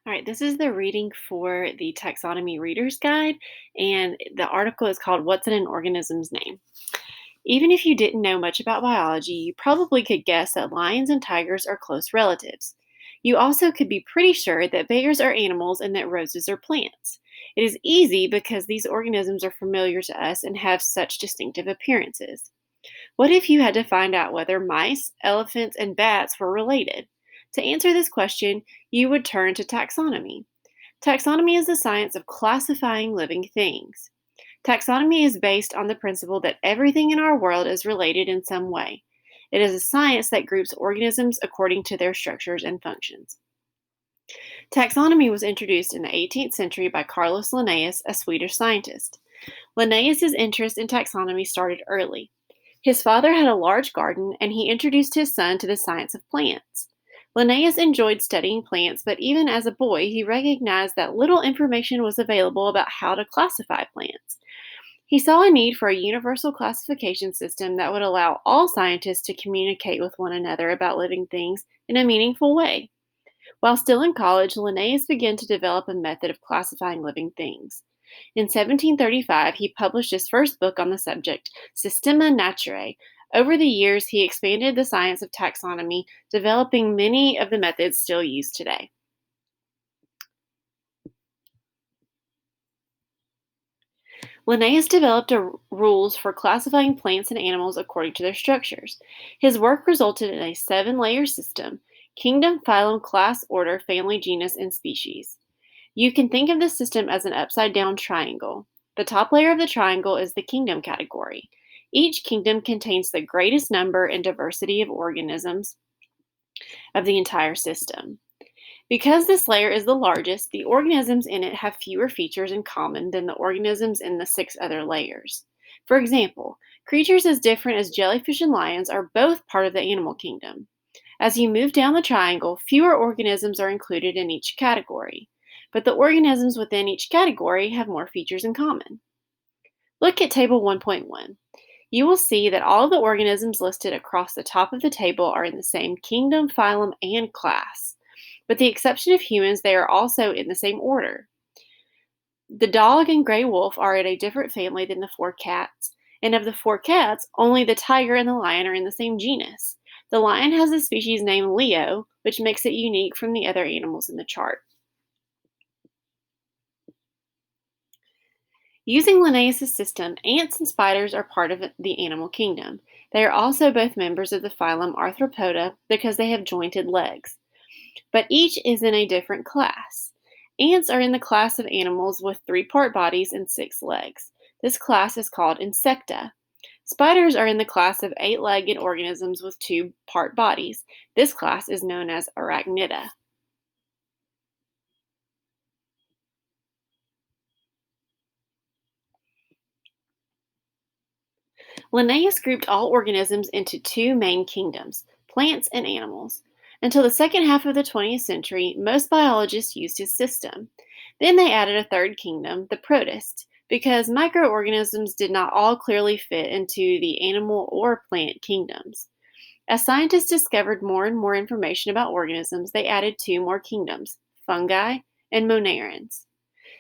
All right, this is the reading for the Taxonomy Reader's Guide, and the article is called What's in an Organism's Name? Even if you didn't know much about biology, you probably could guess that lions and tigers are close relatives. You also could be pretty sure that bears are animals and that roses are plants. It is easy because these organisms are familiar to us and have such distinctive appearances. What if you had to find out whether mice, elephants, and bats were related? To answer this question, you would turn to taxonomy. Taxonomy is the science of classifying living things. Taxonomy is based on the principle that everything in our world is related in some way. It is a science that groups organisms according to their structures and functions. Taxonomy was introduced in the 18th century by Carlos Linnaeus, a Swedish scientist. Linnaeus's interest in taxonomy started early. His father had a large garden, and he introduced his son to the science of plants. Linnaeus enjoyed studying plants, but even as a boy, he recognized that little information was available about how to classify plants. He saw a need for a universal classification system that would allow all scientists to communicate with one another about living things in a meaningful way. While still in college, Linnaeus began to develop a method of classifying living things. In 1735, he published his first book on the subject, Systema Naturae. Over the years, he expanded the science of taxonomy, developing many of the methods still used today. Linnaeus developed rules for classifying plants and animals according to their structures. His work resulted in a 7-layer system: kingdom, phylum, class, order, family, genus, and species. You can think of this system as an upside down triangle. The top layer of the triangle is the kingdom category. Each kingdom contains the greatest number and diversity of organisms of the entire system. Because this layer is the largest, the organisms in it have fewer features in common than the organisms in the 6 other layers. For example, creatures as different as jellyfish and lions are both part of the animal kingdom. As you move down the triangle, fewer organisms are included in each category, but the organisms within each category have more features in common. Look at Table 1.1. You will see that all of the organisms listed across the top of the table are in the same kingdom, phylum, and class. With the exception of humans, they are also in the same order. The dog and gray wolf are in a different family than the 4 cats, and of the 4 cats, only the tiger and the lion are in the same genus. The lion has a species named Leo, which makes it unique from the other animals in the chart. Using Linnaeus' system, ants and spiders are part of the animal kingdom. They are also both members of the phylum Arthropoda because they have jointed legs, but each is in a different class. Ants are in the class of animals with 3-part bodies and 6 legs. This class is called Insecta. Spiders are in the class of 8-legged organisms with 2-part bodies. This class is known as Arachnida. Linnaeus grouped all organisms into 2 main kingdoms, plants and animals. Until the second half of the 20th century, most biologists used his system. Then they added a third kingdom, the protists, because microorganisms did not all clearly fit into the animal or plant kingdoms. As scientists discovered more and more information about organisms, they added 2 more kingdoms, fungi and monarans.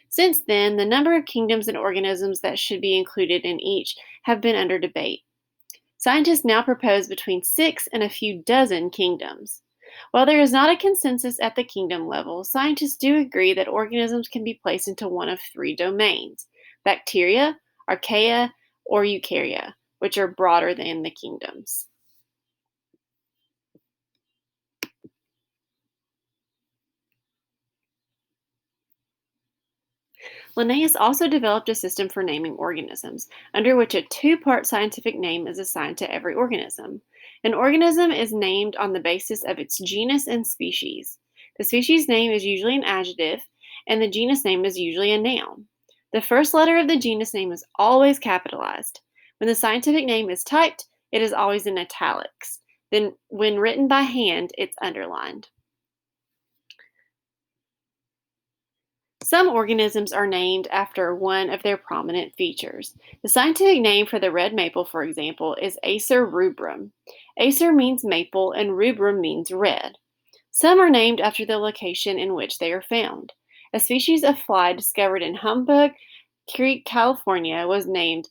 Since then, the number of kingdoms and organisms that should be included in each have been under debate. Scientists now propose between 6 and a few dozen kingdoms. While there is not a consensus at the kingdom level, scientists do agree that organisms can be placed into one of 3 domains: bacteria, archaea, or eukarya, which are broader than the kingdoms. Linnaeus also developed a system for naming organisms, under which a 2-part scientific name is assigned to every organism. An organism is named on the basis of its genus and species. The species name is usually an adjective, and the genus name is usually a noun. The first letter of the genus name is always capitalized. When the scientific name is typed, it is always in italics. Then, when written by hand, it's underlined. Some organisms are named after one of their prominent features. The scientific name for the red maple, for example, is Acer rubrum. Acer means maple and rubrum means red. Some are named after the location in which they are found. A species of fly discovered in Humbug Creek, California, was named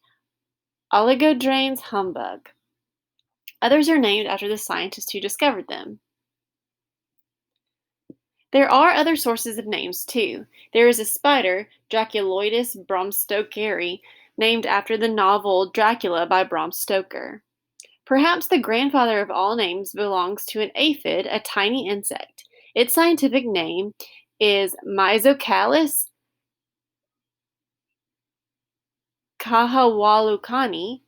Oligodranes humbug. Others are named after the scientist who discovered them. There are other sources of names too. There is a spider, Draculoides bromstokeri, named after the novel Dracula by Bram Stoker. Perhaps the grandfather of all names belongs to an aphid, a tiny insect. Its scientific name is Mysocallis kahawalukani.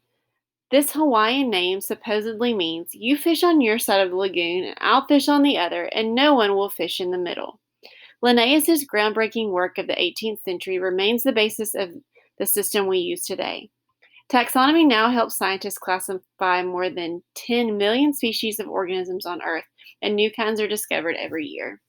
This Hawaiian name supposedly means you fish on your side of the lagoon and I'll fish on the other, and no one will fish in the middle. Linnaeus' groundbreaking work of the 18th century remains the basis of the system we use today. Taxonomy now helps scientists classify more than 10 million species of organisms on Earth, and new kinds are discovered every year.